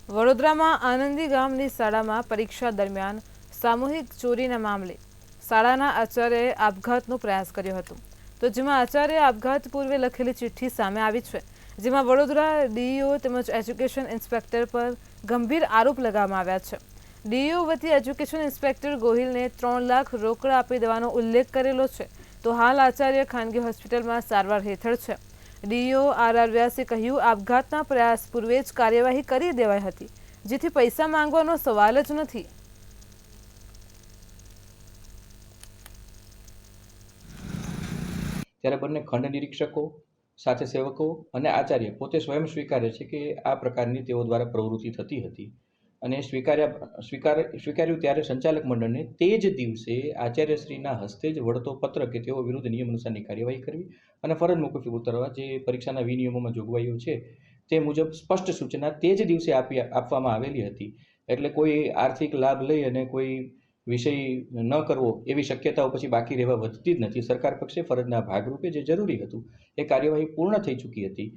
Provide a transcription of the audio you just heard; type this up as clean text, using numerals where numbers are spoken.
વડોદરામાં આનંદી ગામની શાળામાં પરીક્ષા દરમિયાન સામૂહિક ચોરીના મામલે શાળાના આચાર્યએ આપઘાતનો પ્રયાસ કર્યો હતો, તો જેમાં આચાર્યએ આપઘાત પૂર્વે લખેલી ચિઠ્ઠી સામે આવી છે, જેમાં વડોદરા ડીઈઓ તેમજ એજ્યુકેશન ઇન્સ્પેક્ટર પર ગંભીર આરોપ લગાવવામાં આવ્યા છે। ડીઈઓ વતી એજ્યુકેશન ઇન્સ્પેક્ટર ગોહિલને 3 લાખ રોકડા આપી દેવાનો ઉલ્લેખ કરેલો છે, તો હાલ આચાર્ય ખાનગી હોસ્પિટલમાં સારવાર હેઠળ છે। ડીઈઓ આર વ્યાસે કહ્યું, આપઘાતના પ્રયાસ પૂર્વે જ કાર્યવાહી કરી દેવાઈ હતી, જેથી પૈસા માંગવાનો સવાલ જ નથી। ત્યારે બંને ખંડ નિરીક્ષકો સાથે સેવકો અને આચાર્ય પોતે સ્વયં સ્વીકારે છે કે આ પ્રકારની તેઓ દ્વારા પ્રવૃત્તિ થતી હતી અને સ્વીકાર્યું ત્યારે સંચાલક મંડળને તે જ દિવસે આચાર્યશ્રીના હસ્તે જ વળતો પત્ર કે તેઓ વિરુદ્ધ નિયમ અનુસારની કાર્યવાહી કરવી અને ફરજ મોકૂફી ઉતારવા જે પરીક્ષાના વિનિયમોમાં જોગવાઈઓ છે તે મુજબ સ્પષ્ટ સૂચના તે જ દિવસે આપવામાં આવેલી હતી। એટલે કોઈ આર્થિક લાભ લઈ અને કોઈ વિષય ન કરવો એવી શક્યતાઓ પછી બાકી રહેવા વધતી જ નથી। સરકાર પક્ષે ફરજના ભાગરૂપે જે જરૂરી હતું એ કાર્યવાહી પૂર્ણ થઈ ચૂકી હતી।